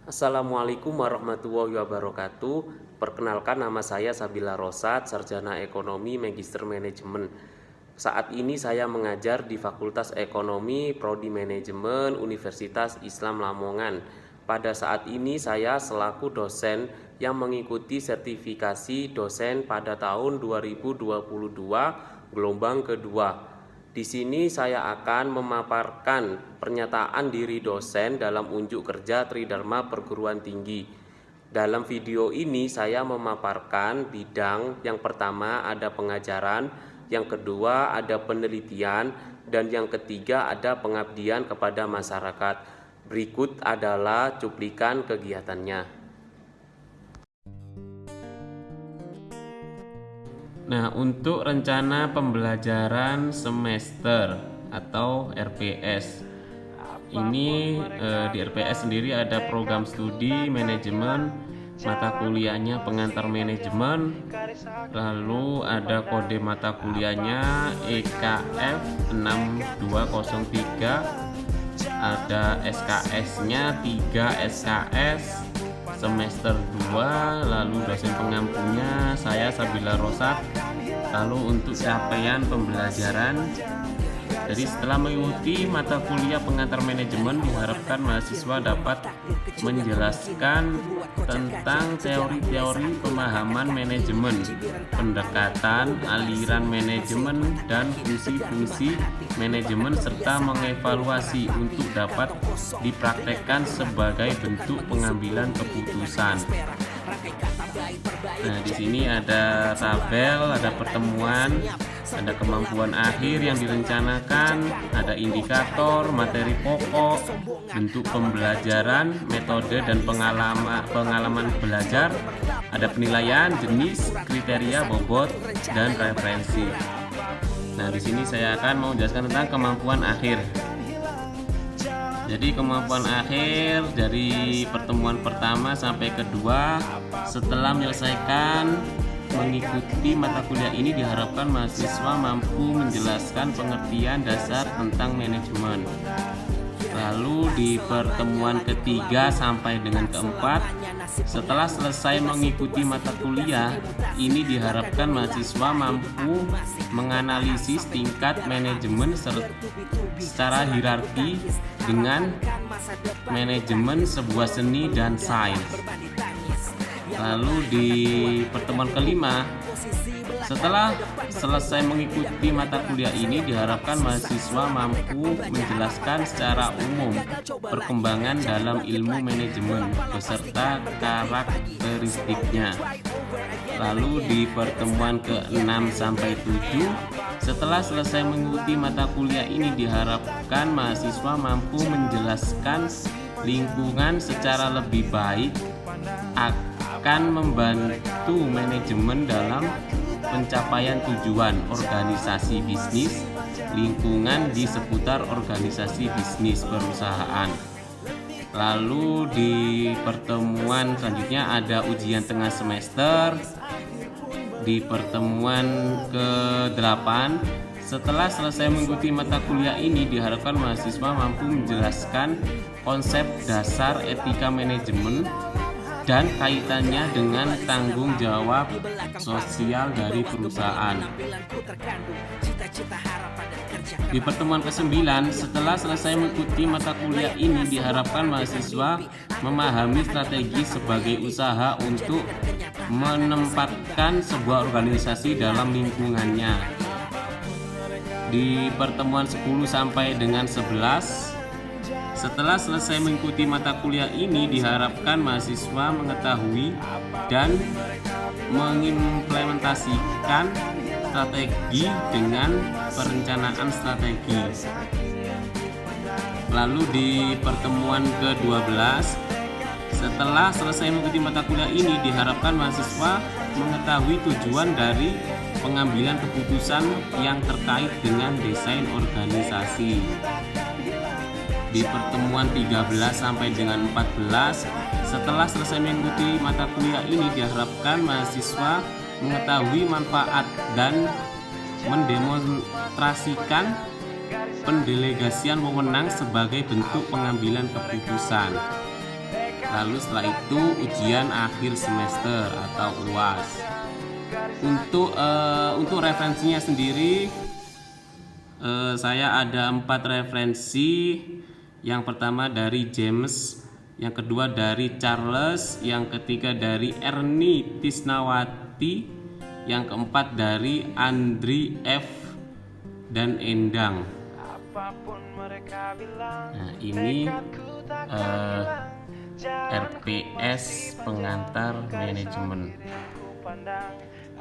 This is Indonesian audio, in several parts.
Assalamualaikum warahmatullahi wabarakatuh. Perkenalkan, nama saya Sabila Rosad, Sarjana Ekonomi Magister Manajemen. Saat ini saya mengajar di Fakultas Ekonomi Prodi Manajemen Universitas Islam Lamongan. Pada saat ini saya selaku dosen yang mengikuti sertifikasi dosen pada tahun 2022 gelombang kedua. Di sini saya akan memaparkan pernyataan diri dosen dalam unjuk kerja Tridharma Perguruan Tinggi. Dalam video ini saya memaparkan bidang yang pertama ada pengajaran, yang kedua ada penelitian, dan yang ketiga ada pengabdian kepada masyarakat. Berikut adalah cuplikan kegiatannya. Nah, untuk rencana pembelajaran semester atau RPS, ini di RPS sendiri ada program studi manajemen, mata kuliahnya pengantar manajemen, lalu ada kode mata kuliahnya EKF 6203, ada SKS-nya 3 SKS semester 2, lalu dosen pengampunya saya Sabila Rosad. Lalu untuk capaian pembelajaran, jadi setelah mengikuti mata kuliah pengantar manajemen, diharapkan mahasiswa dapat menjelaskan tentang teori-teori pemahaman manajemen, pendekatan, aliran manajemen, dan fungsi-fungsi manajemen, serta mengevaluasi untuk dapat dipraktekkan sebagai bentuk pengambilan keputusan. Nah, di sini ada tabel, ada pertemuan, ada kemampuan akhir yang direncanakan, ada indikator, materi pokok, bentuk pembelajaran, metode dan pengalaman belajar, ada penilaian, jenis, kriteria, bobot, dan referensi. Nah, di sini saya akan menjelaskan tentang kemampuan akhir. Jadi kemampuan akhir dari pertemuan pertama sampai kedua, setelah menyelesaikan mengikuti mata kuliah ini, diharapkan mahasiswa mampu menjelaskan pengertian dasar tentang manajemen. Lalu di pertemuan ketiga sampai dengan keempat, setelah selesai mengikuti mata kuliah ini, diharapkan mahasiswa mampu menganalisis tingkat manajemen secara hierarki dengan manajemen sebuah seni dan sains. Lalu di pertemuan kelima, setelah selesai mengikuti mata kuliah ini, diharapkan mahasiswa mampu menjelaskan secara umum perkembangan dalam ilmu manajemen beserta karakteristiknya. Lalu di pertemuan ke-6 sampai 7, setelah selesai mengikuti mata kuliah ini, diharapkan mahasiswa mampu menjelaskan lingkungan secara lebih baik, akan membantu manajemen dalam pencapaian tujuan organisasi bisnis, lingkungan di seputar organisasi bisnis perusahaan. Lalu di pertemuan selanjutnya ada ujian tengah semester. Di pertemuan ke-8, setelah selesai mengikuti mata kuliah ini, diharapkan mahasiswa mampu menjelaskan konsep dasar etika manajemen dan kaitannya dengan tanggung jawab sosial dari perusahaan. Di pertemuan ke-9, setelah selesai mengikuti mata kuliah ini, diharapkan mahasiswa memahami strategi sebagai usaha untuk menempatkan sebuah organisasi dalam lingkungannya. Di pertemuan 10 sampai dengan 11, setelah selesai mengikuti mata kuliah ini, diharapkan mahasiswa mengetahui dan mengimplementasikan strategi dengan perencanaan strategi. Lalu di pertemuan ke-12, setelah selesai mengikuti mata kuliah ini, diharapkan mahasiswa mengetahui tujuan dari pengambilan keputusan yang terkait dengan desain organisasi. Di pertemuan 13 sampai dengan 14, setelah selesai mengikuti mata kuliah ini, diharapkan mahasiswa mengetahui manfaat dan mendemonstrasikan pendelegasian wewenang sebagai bentuk pengambilan keputusan. Lalu setelah itu ujian akhir semester atau UAS. Untuk referensinya sendiri, saya ada 4 referensi. Yang pertama dari James, yang kedua dari Charles, yang ketiga dari Ernie Tisnawati, yang keempat dari Andri F dan Endang. Nah, ini RPS pengantar manajemen.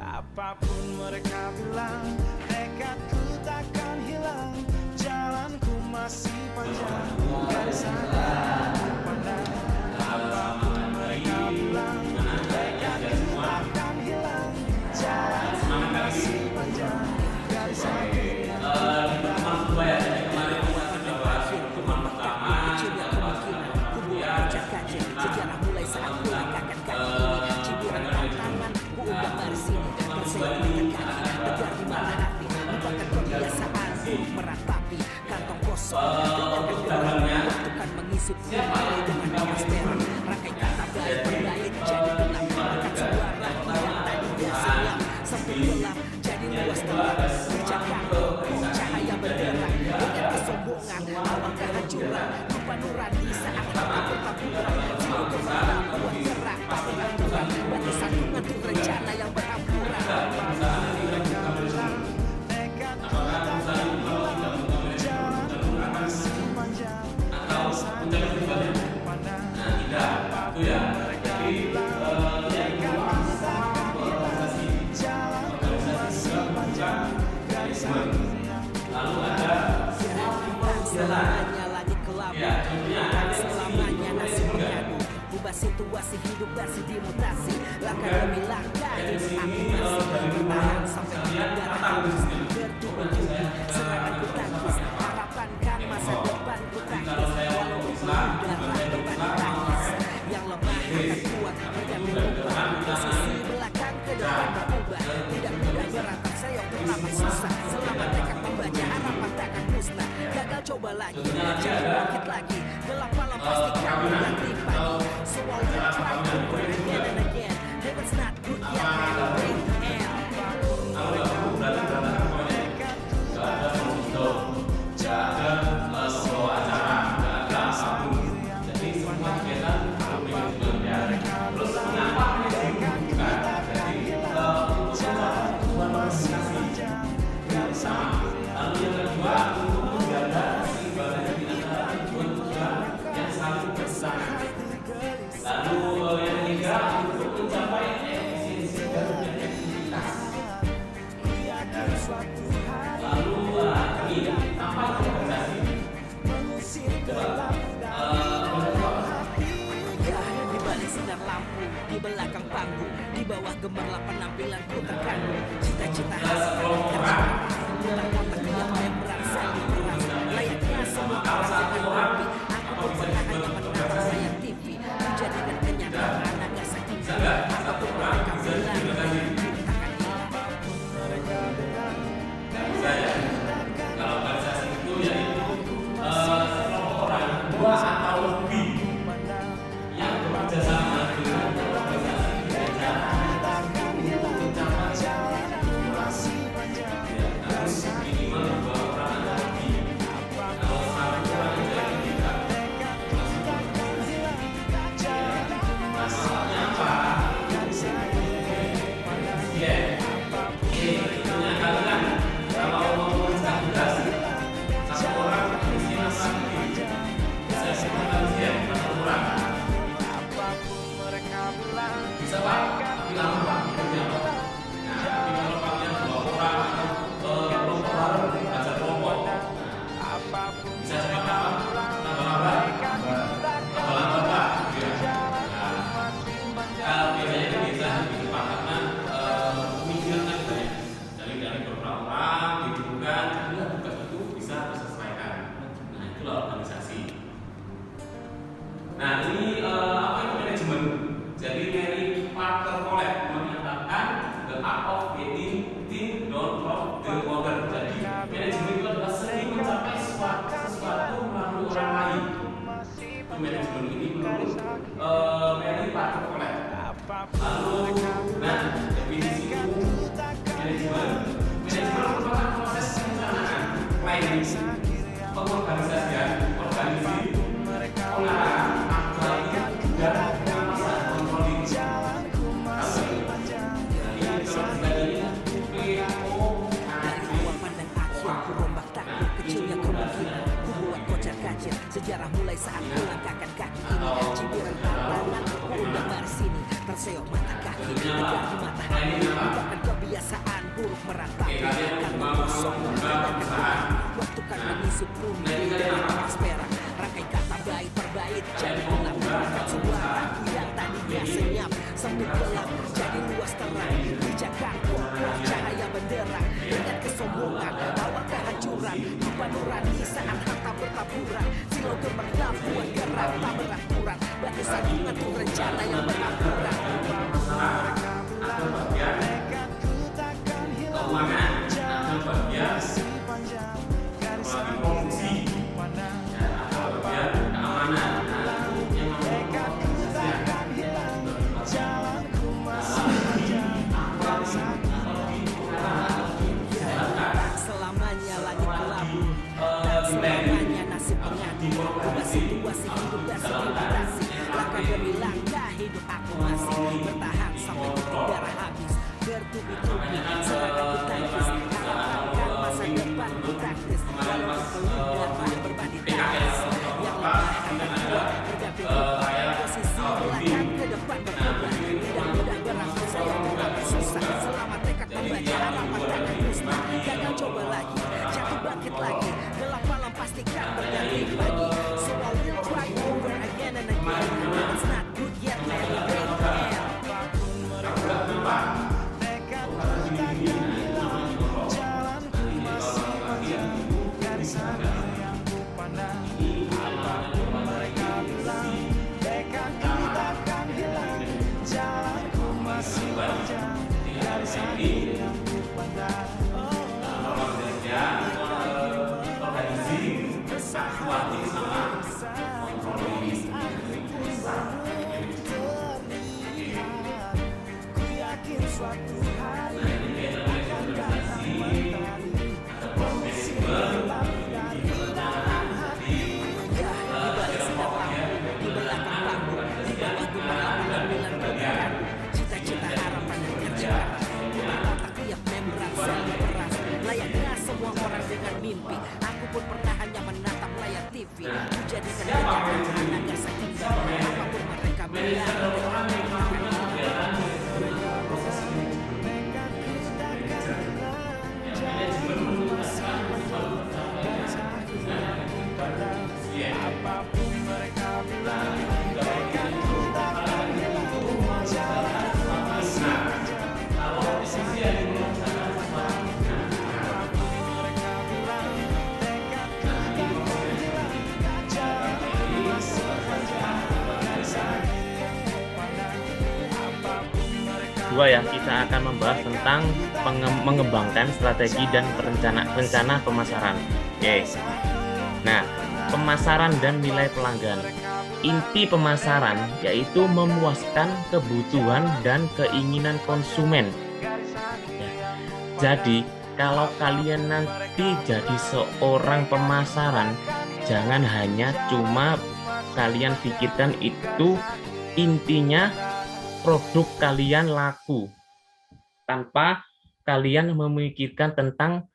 Apapun mereka bilang, tekadku takkan hilang, jalanku masih panjang, dari sana ku pandang. Apapun mereka bilang, tekadku takkan hilang, jalanku masih panjang, dari sana ku sejarah mulai saat ku langkahkan kaki ini, cibiran tantangan ku ubah baris ini, berselimutkan kaki, tegar di mata hati, lupakan kebiasaan buruk meratapi kantong kosong, dengarkan gerak waktukan mengisi mulai dengan nafas merah, rangkai kata baik berbalik jadi gelap, akan suara yang tadinya senyap sempit gelap jadi luas gelap, kerjakan cahaya berderang, dengan kesombongan awal kehancuran, lupa nurani saat kita bertaburan, jiwa bergerak buat gerak pasti aturan, batasan mengatur rencana yang berampuran. Selamanya lagi kelabu, selamanya nasib mengadu, ubah situasi hidup masih dimutasi, langkah demi langkah hidup aku masih bertahan sampai negara bertubi-tubi, seranganku tangkis, harapan kan masa depanku tangkis, walau darah berbanding tangis, yang lemah akan kuat berganti ubah, posisi belakang ke depan berubah, tidak mudah beratap seyok pertama susah, selamat tekad membaca harapan takkan musnah, gagal coba lagi, jangan bangkit lagi, gelap malam pasti kamu nanti pagi, so I will try to burn again and again, heaven's not good yet man, wait and di belakang panggung, di bawah gemerlap penampilanku terkandung, cita-cita hasrat kerjaan, bulan otak yang membran saling keras, layaknya semua orang dengan mimpi, aku pun pernah hanya menonton layar TV, menjadikan kenyataan agak sakit, apapun mereka bilang, takkan hilang. Mereka bilang, Kalau organisasi itu yaitu sekelompok orang 2 atau lebih yang bekerja sama dengan organisasi gereja untuk mencapai Nah, definisi manajemen merupakan proses perencanaan, planning, pengorganisasian, organisasi, pengarahan, aktualisasi, dan pengawasan kontrol ini. Dari awal pandang akhir, ku rombak takdir kecilnya kemungkinan. Ku buat kocar kacir, sejarah mulai saat ku langkahkan kaki ini. Cibiran tabanan, ku undang baris ini. Terseok mata kaki, tegar di mata hati. Lupakan kebiasaan buruk meratapi. Karena kosong, waktu kan menyusup bumi dari emas perak. Rangkai kata bait per bait, jadi mengabulkan suara yang tadinya senyap. Sempit gelap, jadi luas terang. Pijakan kokoh, cahaya benderang. Dengan kesombongan, bawa kehancuran. Lupa nurani saat harta bertaburan. Silau gemerlap, buat gerak tak beraturan. Batu sandungan tuh rencana yang beraturan. Ada bagian keuangan, ada bagian produksi, dan ada bagian keamanan. Yang selamanya langit kelabu, tak selamanya nasib mengadu. Ubah situasi hidup dan simulasi. Langkah demi langkah hidup aku masih bertahan sampai detik darah habis. Bertubi-tubi serangan ku tangkis, harapkan masa depan ku praktis. Walau berpeluh darah berbanding tapis. Yang lemah akan kuat berganti ubah. Posisi belakang ke depan berubah. Tidak mudah berakhir saya tetapi susah. Selama tekad membaca harapan takkan dusta. Gagal coba lagi, jatuh bangkit lagi. Gelap malam pastikan berganti pagi. So I will try over again and again. It's not good yet, man, it ain't the end. Suatu hari akan datang matahari. Posisi gelap dari dalam hati. Ya, di balik sinar lampu, di belakang panggung, di bawah gemerlap bulan kebenaran. Cita-cita harapan yang terjaga. Otak tiap membran sel beras. Layaknya semua orang dengan mimpi. Aku pun pernah hanya menatap layar TV. Ku jadikan kenyataan agar seimbang. Apapun mereka bilang, apapun mereka bilang, tekadku takkan hilang. Jalanku masih panjang, dari sana apapun mereka bilang, tekadku takkan hilang. Jalanku masih panjang, dari sana apapun mereka. Dua ya, kita akan membahas tentang mengembangkan strategi dan rencana pemasaran. Oke. Nah, pemasaran dan nilai pelanggan. Inti pemasaran yaitu memuaskan kebutuhan dan keinginan konsumen. Ya. Jadi, kalau kalian nanti jadi seorang pemasaran, jangan hanya cuma kalian pikirkan itu intinya produk kalian laku tanpa kalian memikirkan tentang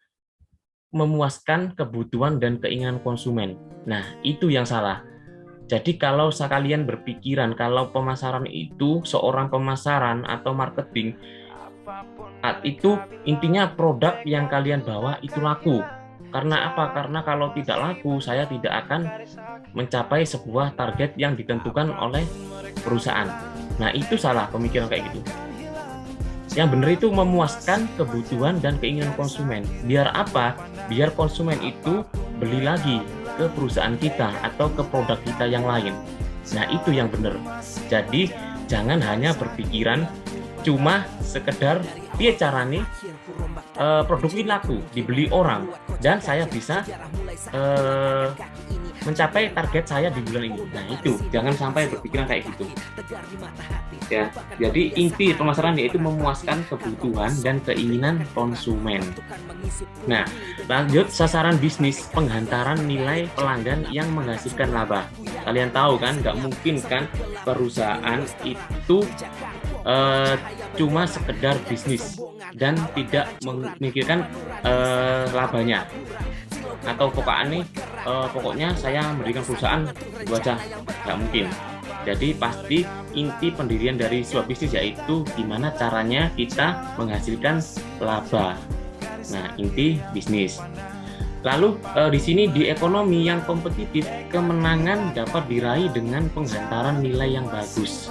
memuaskan kebutuhan dan keinginan konsumen. Nah, itu yang salah. Jadi kalau kalian berpikiran kalau pemasaran itu seorang pemasaran atau marketing itu intinya produk yang kalian bawa itu laku. Karena apa? Karena kalau tidak laku, saya tidak akan mencapai sebuah target yang ditentukan oleh perusahaan. Nah, itu salah pemikiran kayak gitu. Yang benar itu memuaskan kebutuhan dan keinginan konsumen. Biar apa? Biar konsumen itu beli lagi ke perusahaan kita atau ke produk kita yang lain. Nah, itu yang benar. Jadi, jangan hanya berpikiran cuma sekedar dia caranya produk ini laku, dibeli orang, dan saya bisa mencapai target saya di bulan ini. Nah, itu jangan sampai berpikiran kayak gitu. Ya, jadi inti pemasaran yaitu memuaskan kebutuhan dan keinginan konsumen. Nah, lanjut sasaran bisnis, penghantaran nilai pelanggan yang menghasilkan laba. Kalian tahu kan, nggak mungkin kan perusahaan itu cuma sekedar bisnis dan tidak memikirkan labanya. Atau pokoknya saya mendirikan perusahaan itu aja, nggak mungkin. Jadi pasti inti pendirian dari sebuah bisnis yaitu gimana caranya kita menghasilkan laba. Nah, inti bisnis. Lalu di sini di ekonomi yang kompetitif, kemenangan dapat diraih dengan penghantaran nilai yang bagus.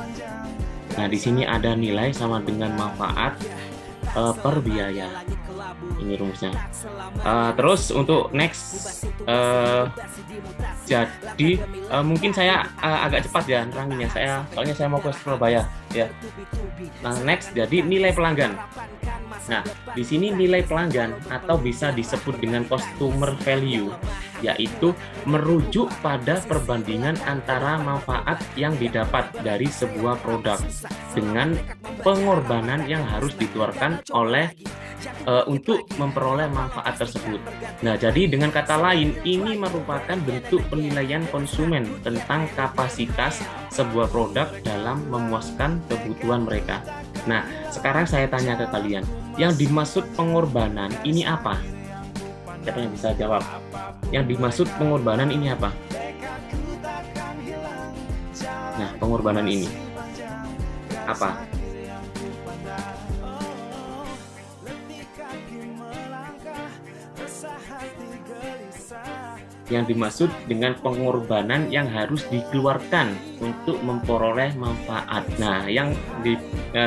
Nah, di sini ada nilai sama dengan manfaat per biaya. Ini rumusnya. Terus untuk next, jadi mungkin saya agak cepat ya neranginnya, soalnya saya mau ke Surabaya ya. Nah, next, jadi nilai pelanggan. Nah, di sini nilai pelanggan atau bisa disebut dengan customer value, yaitu merujuk pada perbandingan antara manfaat yang didapat dari sebuah produk dengan pengorbanan yang harus dikeluarkan oleh untuk memperoleh manfaat tersebut. Nah, jadi dengan kata lain, ini merupakan bentuk penilaian konsumen tentang kapasitas sebuah produk dalam memuaskan kebutuhan mereka. Nah, sekarang saya tanya ke kalian, yang dimaksud pengorbanan ini apa? Siapa yang bisa jawab? Yang dimaksud pengorbanan ini apa? Nah, pengorbanan ini apa? Yang dimaksud dengan pengorbanan yang harus dikeluarkan untuk memperoleh manfaat. Nah, yang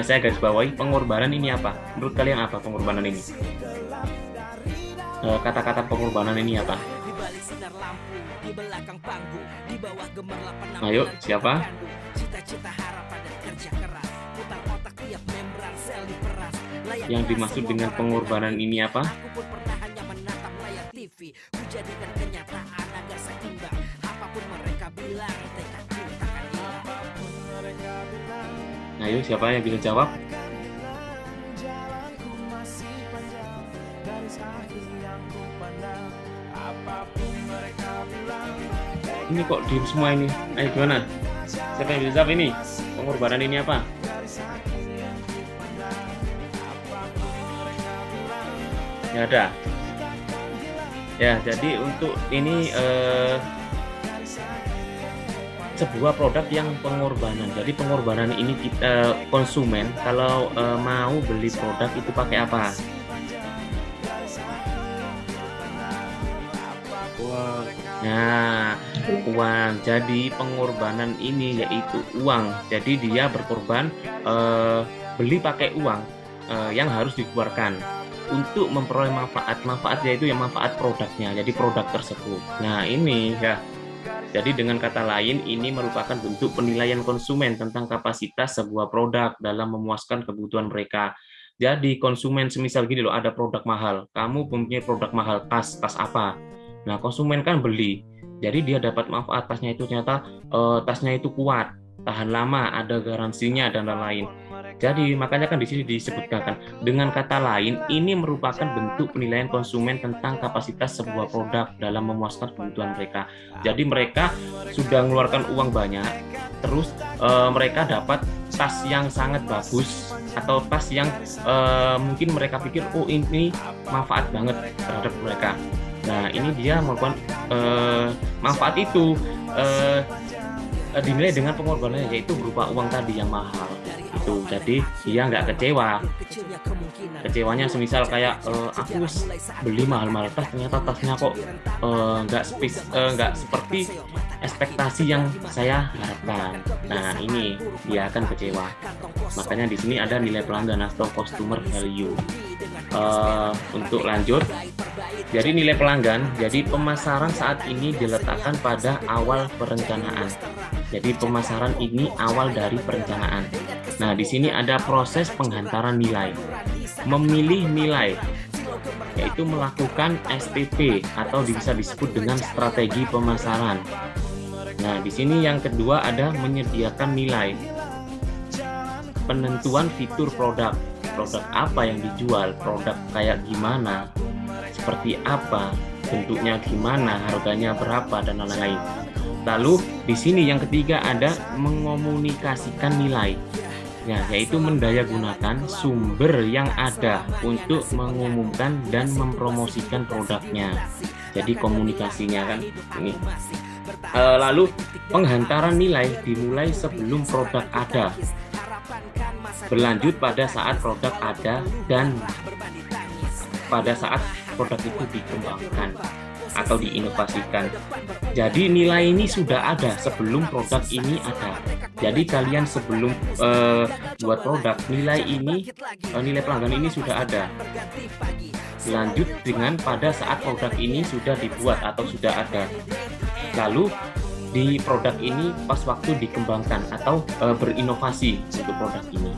saya garis bawahi, pengorbanan ini apa? Menurut kalian apa pengorbanan ini? Kata-kata pengorbanan ini apa? Ayo, siapa? Yang dimaksud dengan pengorbanan ini apa? Kujadikan kenyataan agar seimbang. Apapun mereka bilang, tekadku takkan hilang. Ayo, siapa yang bisa jawab? Ini kok diem semua ini. Ayo, gimana? Siapa yang bisa jawab ini? Pengorbanan ini apa? Ya ada. Ya, jadi untuk ini sebuah produk yang pengorbanan. Jadi pengorbanan ini kita konsumen kalau mau beli produk itu pakai apa? Uang. Nah, uang. Jadi pengorbanan ini yaitu uang. Jadi dia berkorban beli pakai uang yang harus dikeluarkan untuk memperoleh manfaat yaitu yang manfaat produknya, jadi produk tersebut. Nah, ini ya, jadi dengan kata lain ini merupakan bentuk penilaian konsumen tentang kapasitas sebuah produk dalam memuaskan kebutuhan mereka. Jadi konsumen semisal gini loh, ada produk mahal, kamu mempunyai produk mahal, tas apa? Nah, konsumen kan beli, jadi dia dapat manfaat tasnya itu, ternyata tasnya itu kuat, tahan lama, ada garansinya dan lain-lain. Jadi makanya kan di sini disebutkan kan, dengan kata lain ini merupakan bentuk penilaian konsumen tentang kapasitas sebuah produk dalam memuaskan kebutuhan mereka. Jadi mereka sudah mengeluarkan uang banyak, terus mereka dapat tas yang sangat bagus atau tas yang mungkin mereka pikir oh ini manfaat banget terhadap mereka. Nah, ini dia merupakan manfaat itu dinilai dengan pengorbanannya, yaitu berupa uang tadi yang mahal. Itu jadi dia nggak kecewa. Kecewanya semisal kayak aku beli mahal-mahal tas, ternyata tasnya kok nggak seperti ekspektasi yang saya harapkan. Nah, ini dia akan kecewa. Makanya di sini ada nilai pelanggan atau customer value. Untuk lanjut, jadi nilai pelanggan, jadi pemasaran saat ini diletakkan pada awal perencanaan. Jadi pemasaran ini awal dari perencanaan. Nah, di sini ada proses penghantaran nilai, memilih nilai, yaitu melakukan STP atau bisa disebut dengan strategi pemasaran. Nah, di sini yang kedua ada menyediakan nilai. penentuan fitur produk apa yang dijual, produk kayak gimana, seperti apa, bentuknya gimana, harganya berapa, dan lain-lain. Lalu di sini yang ketiga ada mengomunikasikan nilai, ya, yaitu mendayagunakan sumber yang ada untuk mengumumkan dan mempromosikan produknya. Jadi komunikasinya kan ini. Lalu penghantaran nilai dimulai sebelum produk ada, berlanjut pada saat produk ada, dan pada saat produk itu dikembangkan atau diinovasikan. Jadi nilai ini sudah ada sebelum produk ini ada. Jadi kalian sebelum buat produk, nilai pelanggan ini sudah ada. Lanjut dengan pada saat produk ini sudah dibuat atau sudah ada. Lalu di produk ini pas waktu dikembangkan atau berinovasi untuk produk ini.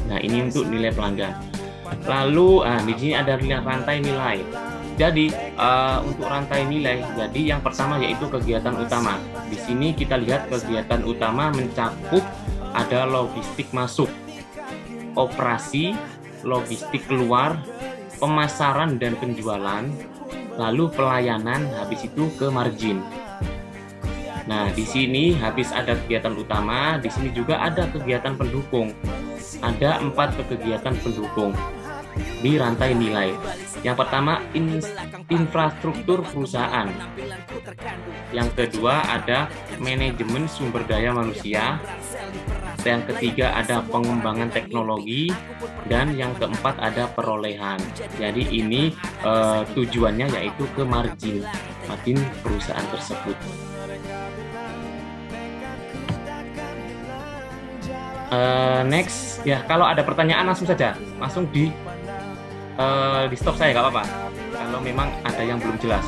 Nah, ini untuk nilai pelanggan. Lalu di sini ada rantai nilai. Jadi untuk rantai nilai, jadi yang pertama yaitu kegiatan utama. Di sini kita lihat kegiatan utama mencakup ada logistik masuk, operasi, logistik keluar, pemasaran dan penjualan, lalu pelayanan, habis itu ke margin. Nah, di sini habis ada kegiatan utama, di sini juga ada kegiatan pendukung. Ada 4 kegiatan pendukung di rantai nilai. Yang pertama infrastruktur perusahaan. Yang kedua ada manajemen sumber daya manusia. Yang ketiga ada pengembangan teknologi, dan yang keempat ada perolehan. Jadi ini tujuannya yaitu ke margin perusahaan tersebut. Next ya, kalau ada pertanyaan langsung saja, langsung di stop saya, nggak apa-apa kalau memang ada yang belum jelas.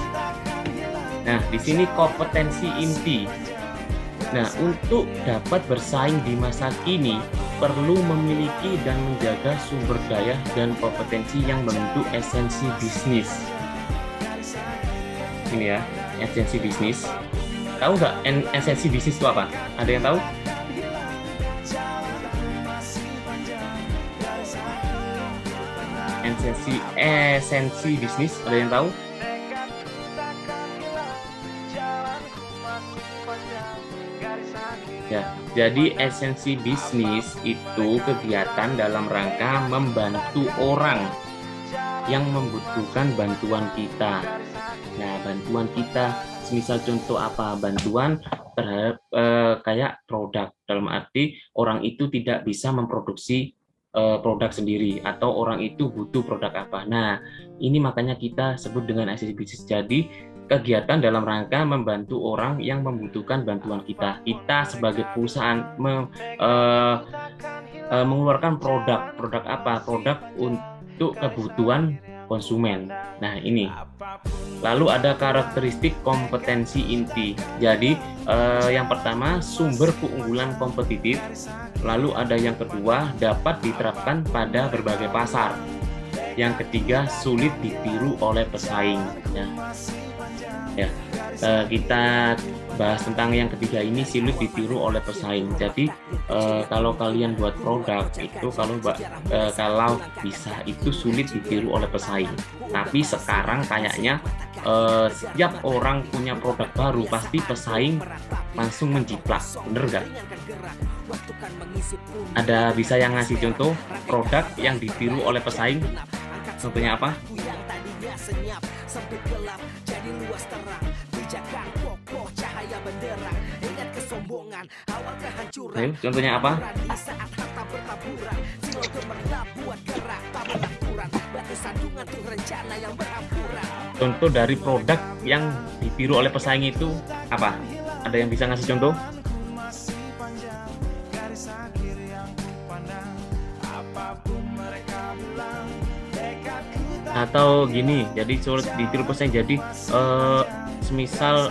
Nah, di sini kompetensi inti. Nah, untuk dapat bersaing di masa kini perlu memiliki dan menjaga sumber daya dan kompetensi yang membentuk esensi bisnis. Ini ya, esensi bisnis. Tahu nggak esensi bisnis itu apa? Ada yang tahu? Esensi bisnis, ada yang tahu? Ya, jadi esensi bisnis itu kegiatan dalam rangka membantu orang yang membutuhkan bantuan kita. Nah, bantuan kita, misal contoh apa? Bantuan terhadap kayak produk, dalam arti orang itu tidak bisa memproduksi produk sendiri, atau orang itu butuh produk apa. Nah, ini makanya kita sebut dengan esensi bisnis. Jadi kegiatan dalam rangka membantu orang yang membutuhkan bantuan kita. Kita sebagai perusahaan mengeluarkan produk apa? Produk untuk kebutuhan konsumen. Nah, ini. Lalu ada karakteristik kompetensi inti. Jadi yang pertama sumber keunggulan kompetitif. Lalu ada yang kedua dapat diterapkan pada berbagai pasar. Yang ketiga sulit ditiru oleh pesaing. Ya, kita bahas tentang yang ketiga ini, sulit ditiru oleh pesaing. Jadi kalau kalian buat produk itu kalau bisa itu sulit ditiru oleh pesaing. Tapi sekarang kayaknya setiap orang punya produk baru pasti pesaing langsung menjiplak, bener nggak? Ada bisa yang ngasih contoh produk yang ditiru oleh pesaing? Contohnya apa? Ayo, contohnya apa? Contoh dari produk yang ditiru oleh pesaing itu apa? Ada yang bisa ngasih contoh? Atau gini, jadi sulit ditiru pesaing. Jadi semisal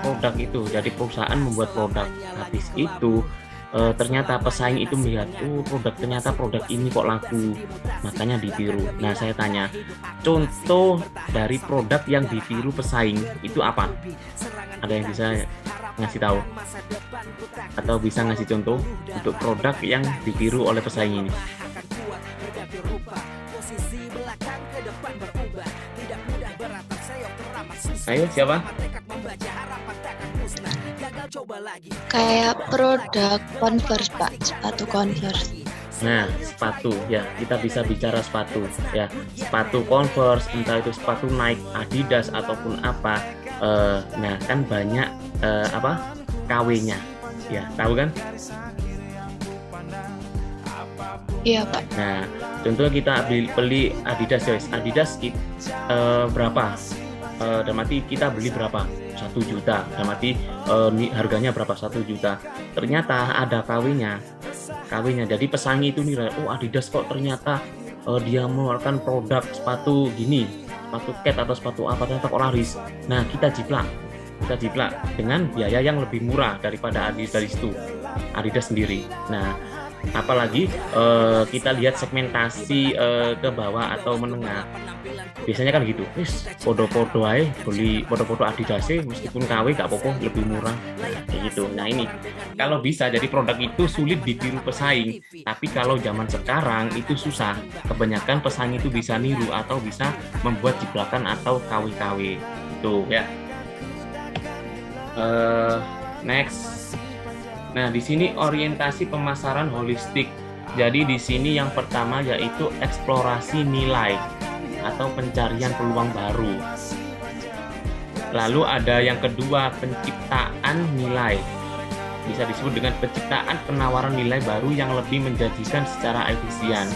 produk itu, jadi perusahaan membuat produk, habis itu ternyata pesaing itu melihat ternyata produk ini kok laku, makanya ditiru. Nah, saya tanya, contoh dari produk yang ditiru pesaing itu apa? Ada yang bisa ngasih tahu atau bisa ngasih contoh untuk produk yang ditiru oleh pesaing ini? Ayo, siapa? Kayak produk Converse, Pak, sepatu Converse. Nah, sepatu ya, kita bisa bicara sepatu ya, sepatu Converse, entah itu sepatu Nike, Adidas ataupun apa. Nah, kan banyak KW-nya ya, tahu kan? Iya, Pak. Nah, contoh kita beli Adidas, guys. Adidas berapa? Dalam arti kita beli berapa? 1 juta. Dalam arti harganya berapa? 1 juta. Ternyata ada KW-nya. Jadi pesaing itu nilai, oh Adidas kok ternyata dia mengeluarkan produk sepatu gini, sepatu cat atau sepatu apa, ternyata kok laris. Nah, kita jiplak dengan biaya yang lebih murah daripada Adidas sendiri. Nah, apalagi kita lihat segmentasi ke bawah atau menengah, biasanya kan gitu, podo-podo aja beli podo-podo Adidas meskipun KW gak apa-apa, lebih murah, kayak gitu. Nah, ini kalau bisa jadi produk itu sulit ditiru pesaing, tapi kalau zaman sekarang itu susah, kebanyakan pesaing itu bisa niru atau bisa membuat jiplakan atau KW-KW itu ya. Next. Nah, di sini orientasi pemasaran holistik. Jadi di sini yang pertama yaitu eksplorasi nilai atau pencarian peluang baru. Lalu ada yang kedua, penciptaan nilai. Bisa disebut dengan penciptaan penawaran nilai baru yang lebih menjanjikan secara efisien.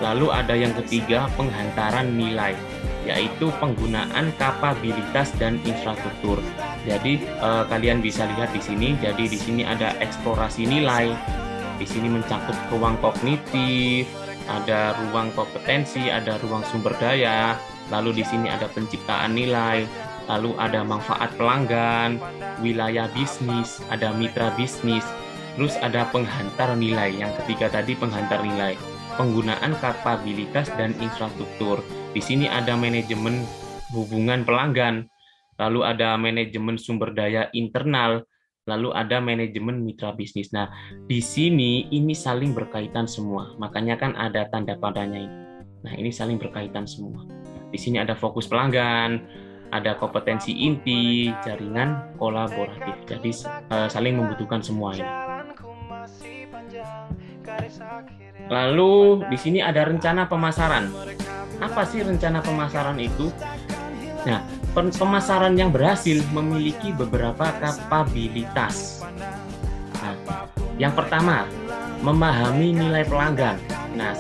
Lalu ada yang ketiga, penghantaran nilai, yaitu penggunaan kapabilitas dan infrastruktur. Jadi kalian bisa lihat di sini. Jadi di sini ada eksplorasi nilai. Di sini mencakup ruang kognitif, ada ruang kompetensi, ada ruang sumber daya. Lalu di sini ada penciptaan nilai. Lalu ada manfaat pelanggan, wilayah bisnis, ada mitra bisnis. Terus ada penghantar nilai. Yang ketiga tadi penghantar nilai. Penggunaan kapabilitas dan infrastruktur. Di sini ada manajemen hubungan pelanggan, lalu ada manajemen sumber daya internal, lalu ada manajemen mitra bisnis. Nah, di sini ini saling berkaitan semua. Makanya kan ada tanda padanya ini. Nah, ini saling berkaitan semua. Di sini ada fokus pelanggan, ada kompetensi inti, jaringan kolaboratif. Jadi saling membutuhkan semua ini. Lalu di sini ada rencana pemasaran. Apa sih rencana pemasaran itu? Nah, pemasaran yang berhasil memiliki beberapa kapabilitas. Nah, yang pertama, memahami nilai pelanggan. Nah,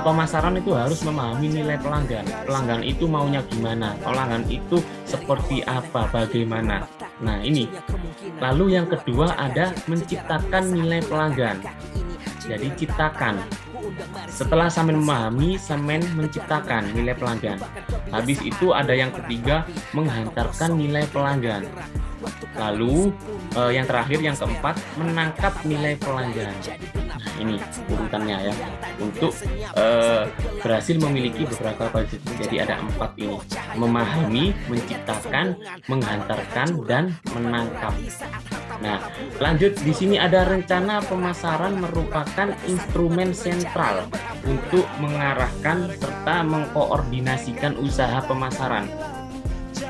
pemasaran itu harus memahami nilai pelanggan. Pelanggan itu maunya gimana? Pelanggan itu seperti apa? Bagaimana? Nah, ini. Lalu yang kedua ada menciptakan nilai pelanggan. Jadi ciptakan. Setelah Samen memahami, Samen menciptakan nilai pelanggan. Habis itu ada yang ketiga, menghantarkan nilai pelanggan. Lalu yang terakhir, yang keempat, menangkap nilai pelanggan. Nah, ini urutannya ya. Untuk berhasil memiliki beberapa kapasitas. Jadi ada 4 ini. Memahami, menciptakan, menghantarkan, dan menangkap. Nah, lanjut di sini ada rencana pemasaran merupakan instrumen sentral untuk mengarahkan serta mengkoordinasikan usaha pemasaran.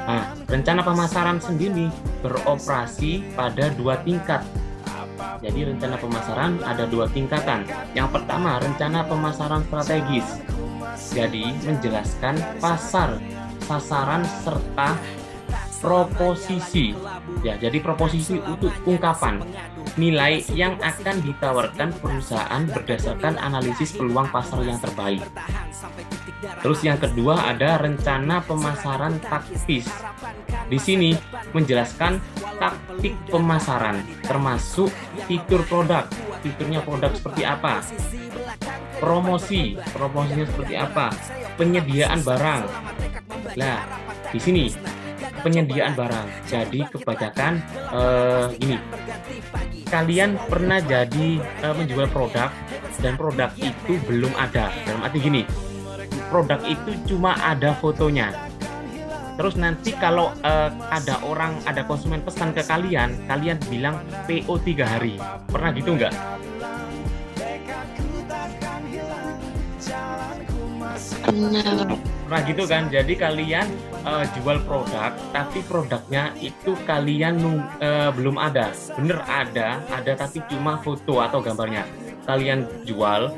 Nah, rencana pemasaran sendiri beroperasi pada 2 tingkat. Jadi rencana pemasaran ada 2 tingkatan. Yang pertama, rencana pemasaran strategis. Jadi menjelaskan pasar, sasaran serta proposisi. Ya, jadi proposisi itu ungkapan nilai yang akan ditawarkan perusahaan berdasarkan analisis peluang pasar yang terbaik. Terus yang kedua ada rencana pemasaran taktis. Di sini menjelaskan taktik pemasaran, termasuk fitur produk. Fiturnya produk seperti apa? Promosinya seperti apa? Penyediaan barang. Nah, di sini penyediaan barang. Jadi kebanyakan gini, kalian pernah jadi menjual produk dan produk itu belum ada. Dalam arti gini, produk itu cuma ada fotonya. Terus nanti kalau ada konsumen pesan ke kalian bilang PO 3 hari. Pernah gitu nggak? Pernah. Pernah gitu kan? Jadi kalian jual produk, tapi produknya itu kalian belum ada. Bener ada tapi cuma foto atau gambarnya. Kalian jual,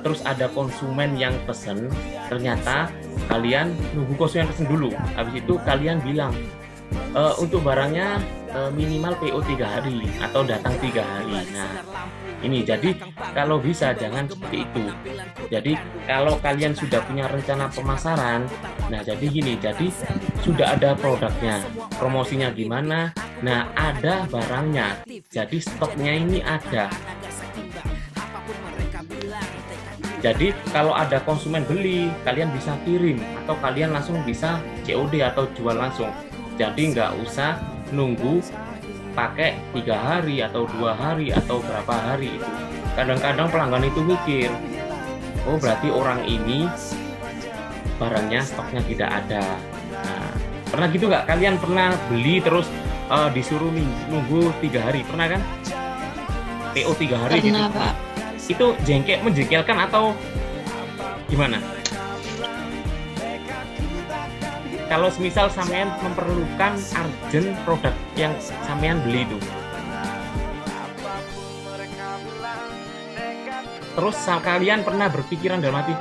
terus ada konsumen yang pesen, ternyata kalian nunggu konsumen pesen dulu. Habis itu kalian bilang, untuk barangnya minimal PO 3 hari atau datang 3 hari. Nah, ini jadi kalau bisa jangan seperti itu. Jadi kalau kalian sudah punya rencana pemasaran, nah jadi gini, jadi sudah ada produknya, promosinya gimana, nah ada barangnya, jadi stoknya ini ada. Jadi kalau ada konsumen beli, kalian bisa kirim atau kalian langsung bisa COD atau jual langsung. Jadi nggak usah nunggu pakai 3 hari atau 2 hari atau berapa hari itu. Kadang-kadang pelanggan itu mikir, oh berarti orang ini barangnya stoknya tidak ada. Nah, pernah gitu nggak? Kalian pernah beli terus disuruh nunggu 3 hari, pernah kan? PO 3 hari Pernah, gitu. Pak. Itu menjengkelkan atau gimana? Kalau semisal sampean memerlukan urgent produk yang sampean beli itu, terus kalian pernah berpikiran dalam hati,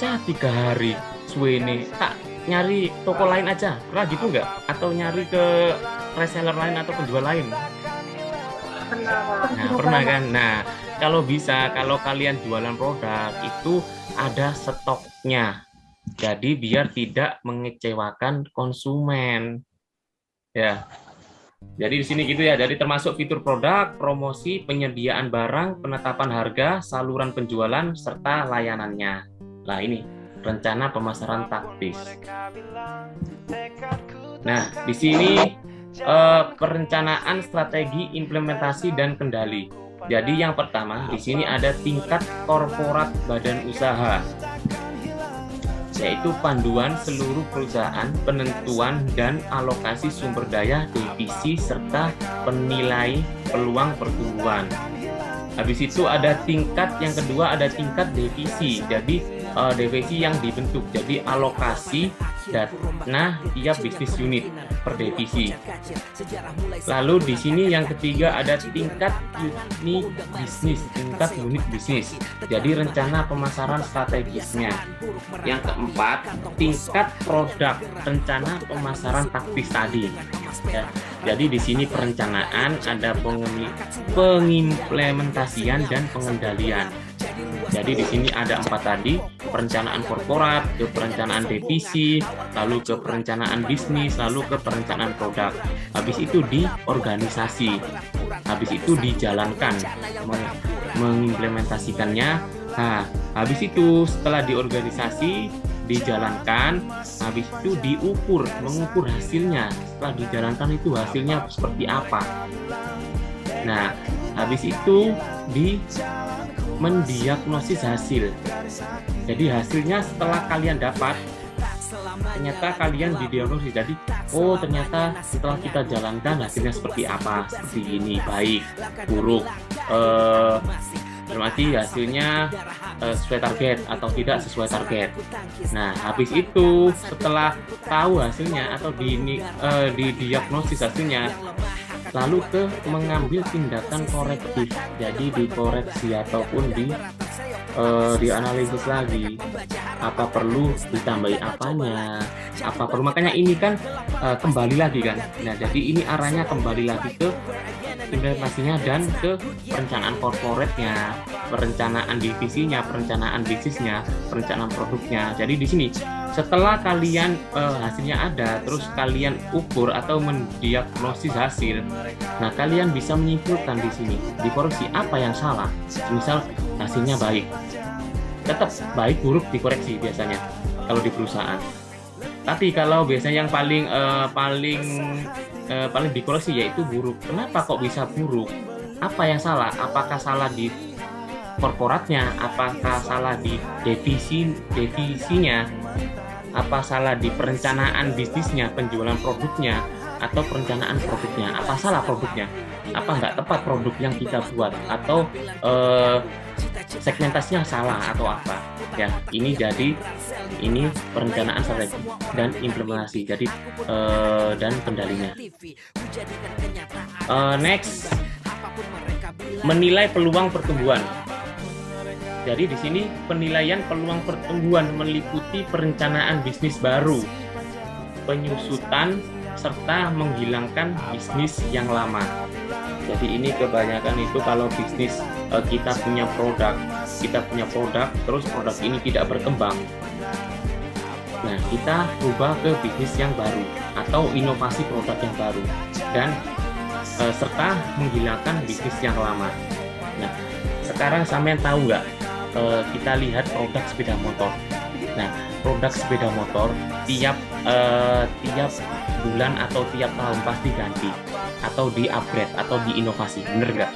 3 hari suwene tak nyari toko lain aja, pernah gitu nggak? Atau nyari ke reseller lain atau penjual lain? Nah, pernah kan? Nah, kalau bisa, kalau kalian jualan produk itu ada stoknya. Jadi biar tidak mengecewakan konsumen. Ya. Jadi di sini gitu ya. Jadi termasuk fitur produk, promosi, penyediaan barang, penetapan harga, saluran penjualan serta layanannya. Nah, ini rencana pemasaran taktis. Nah, di sini perencanaan strategi, implementasi dan kendali. Jadi yang pertama di sini ada tingkat korporat badan usaha, yaitu panduan seluruh perusahaan, penentuan dan alokasi sumber daya, divisi, serta penilai peluang pertumbuhan. Habis itu ada tingkat yang kedua, ada tingkat divisi. Jadi divisi yang dibentuk, jadi alokasi dana tiap bisnis unit per divisi. Lalu di sini yang ketiga ada tingkat unit bisnis, tingkat unit bisnis. Jadi rencana pemasaran strategisnya. Yang keempat, tingkat produk, rencana pemasaran taktis tadi. Ya. Jadi di sini perencanaan, ada pengimplementasian dan pengendalian. Jadi di sini ada 4 tadi, perencanaan korporat, ke perencanaan divisi, lalu ke perencanaan bisnis, lalu ke perencanaan produk. Habis itu di organisasi, habis itu dijalankan, mengimplementasikannya. Nah, habis itu setelah di organisasi, dijalankan, habis itu diukur, mengukur hasilnya. Setelah dijalankan itu hasilnya seperti apa. Nah, habis itu mendiagnosis hasil. Jadi hasilnya setelah kalian dapat, ternyata kalian didiagnosis. Jadi, oh ternyata setelah kita jalankan hasilnya seperti apa, seperti ini, baik, buruk, berarti hasilnya sesuai target atau tidak sesuai target. Nah, habis itu setelah tahu hasilnya atau didiagnosis hasilnya, lalu ke mengambil tindakan korektif. Jadi dikoreksi ataupun dianalisis lagi, apa perlu ditambahi apanya, apa perlu, makanya ini kan kembali lagi kan. Nah, jadi ini arahnya kembali lagi ke implementasinya dan ke perencanaan korporatnya, perencanaan divisinya, perencanaan bisnisnya, perencanaan produknya. Jadi di sini setelah kalian hasilnya ada, terus kalian ukur atau mendiagnosis hasil, nah kalian bisa menyimpulkan di sini, dikoreksi apa yang salah. Misal hasilnya baik, tetap baik, buruk dikoreksi biasanya kalau di perusahaan. Tapi kalau biasanya yang paling dikoreksi yaitu buruk. Kenapa kok bisa buruk? Apa yang salah? Apakah salah di korporatnya? Apakah salah di divisinya? Apa salah di perencanaan bisnisnya, penjualan produknya, atau perencanaan produknya? Apa salah produknya? Apa nggak tepat produk yang kita buat? Atau segmentasinya salah atau apa? Ya, ini perencanaan strategi dan implementasi. Jadi dan kendalinya. Next, menilai peluang pertumbuhan. Jadi di sini penilaian peluang pertumbuhan meliputi perencanaan bisnis baru, penyusutan, serta menghilangkan bisnis yang lama. Jadi ini kebanyakan itu kalau bisnis kita punya produk, terus produk ini tidak berkembang. Nah, kita rubah ke bisnis yang baru atau inovasi produk yang baru dan serta menghilangkan bisnis yang lama. Nah, sekarang sampean tahu nggak? Kita lihat produk sepeda motor. Nah, produk sepeda motor tiap bulan atau tiap tahun pasti ganti atau di-upgrade atau diinovasi, bener nggak?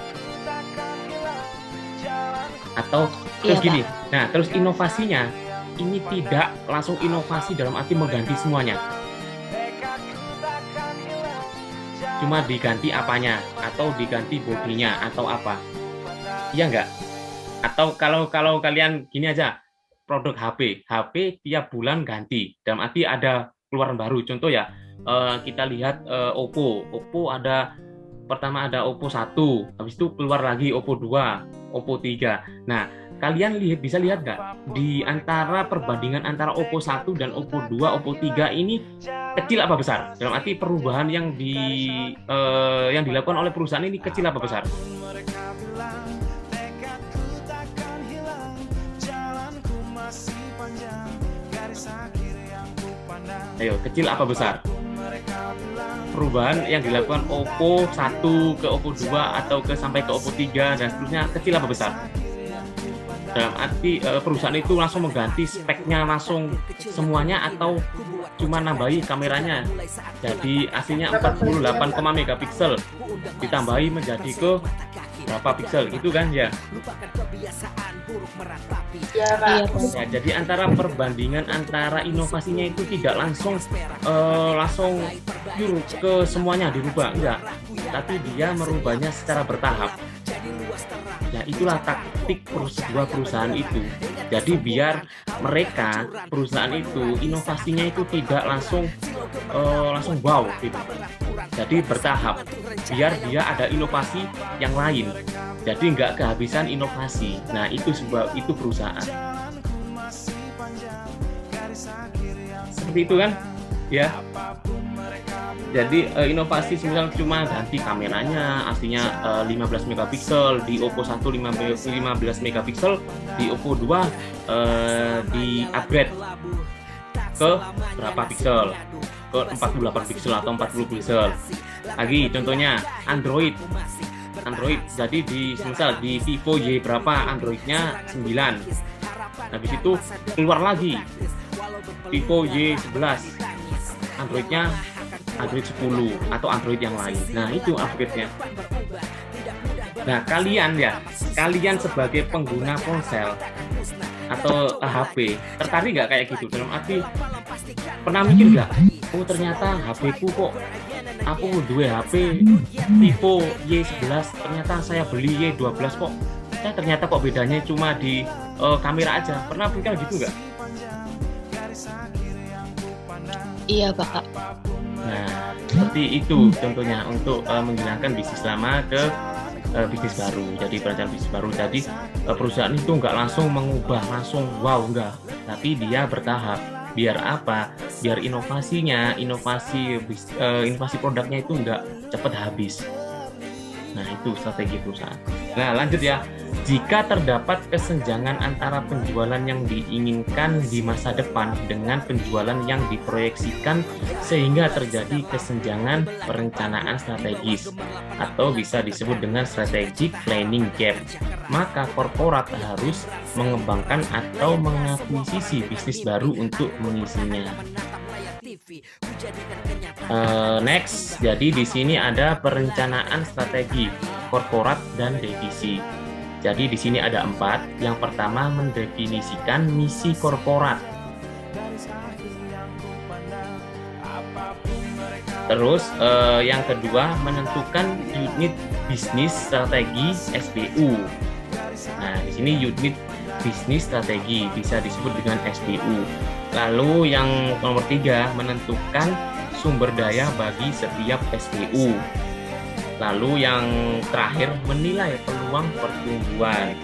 Atau terus gini, nah terus inovasinya ini tidak langsung inovasi dalam arti mengganti semuanya, cuma diganti apanya atau diganti bodinya atau apa, iya nggak? Atau kalau kalian gini aja, produk HP tiap bulan ganti, dalam arti ada keluaran baru. Contoh ya, kita lihat Oppo ada pertama ada Oppo 1, habis itu keluar lagi Oppo 2, Oppo 3. Nah, kalian bisa lihat nggak di antara perbandingan antara Oppo 1 dan Oppo 2, Oppo 3 ini kecil apa besar? Dalam arti perubahan yang dilakukan oleh perusahaan ini kecil apa besar? Ayo, kecil apa besar? Perubahan yang dilakukan Oppo 1 ke Oppo 2 atau sampai ke Oppo 3 dan seterusnya, kecil apa besar? Dalam arti perusahaan itu langsung mengganti speknya langsung semuanya atau cuma nambahi kameranya. Jadi aslinya 48 megapiksel ditambahi menjadi ke berapa piksel gitu kan ya? Iya, Pak. Ya, jadi antara perbandingan antara inovasinya itu tidak langsung pure ke semuanya dirubah, enggak, tapi dia merubahnya secara bertahap. Ya, itulah taktik sebuah perusahaan itu. Jadi biar perusahaan itu inovasinya itu tidak langsung wow gitu. Jadi bertahap, biar dia ada inovasi yang lain. Jadi nggak kehabisan inovasi. Nah, itu perusahaan. Seperti itu kan? Ya. Jadi inovasi misal cuma ganti kameranya, aslinya 15 megapiksel, di Oppo 1 15 megapiksel, di Oppo 2 di-upgrade ke berapa piksel? Ke 48 piksel atau 40 piksel. Lagi contohnya Android. Jadi misal di Vivo Y berapa, Androidnya 9. Habis itu keluar lagi Vivo Y11, Androidnya Android 10 atau Android yang lain. Nah, itu upgrade-nya. Nah, kalian sebagai pengguna ponsel atau HP tertarik nggak kayak gitu? Dalam arti pernah mikir nggak? Oh, ternyata HP-ku kok aku dua HP Vivo Y11, ternyata saya beli Y12 kok. Ternyata kok bedanya cuma di kamera aja. Pernah pikir gitu nggak? Iya, Pak. Nah, seperti itu contohnya untuk menghilangkan bisnis lama ke bisnis baru. Jadi perencanaan bisnis baru. Jadi perusahaan itu nggak langsung mengubah langsung wow, enggak, tapi dia bertahap. Biar apa? Biar inovasi produknya itu nggak cepat habis. Nah, itu strategi perusahaan. Nah, lanjut ya. Jika terdapat kesenjangan antara penjualan yang diinginkan di masa depan dengan penjualan yang diproyeksikan sehingga terjadi kesenjangan perencanaan strategis atau bisa disebut dengan strategic planning gap, maka korporat harus mengembangkan atau mengakuisisi bisnis baru untuk mengisinya. Next, jadi di sini ada perencanaan strategi korporat dan divisi. Jadi di sini ada 4. Yang pertama, mendefinisikan misi korporat. Terus yang kedua, menentukan unit bisnis strategi SBU. Nah, di sini unit bisnis strategi bisa disebut dengan SBU. Lalu yang nomor 3, menentukan sumber daya bagi setiap SBU. Lalu yang terakhir, menilai peluang pertumbuhan.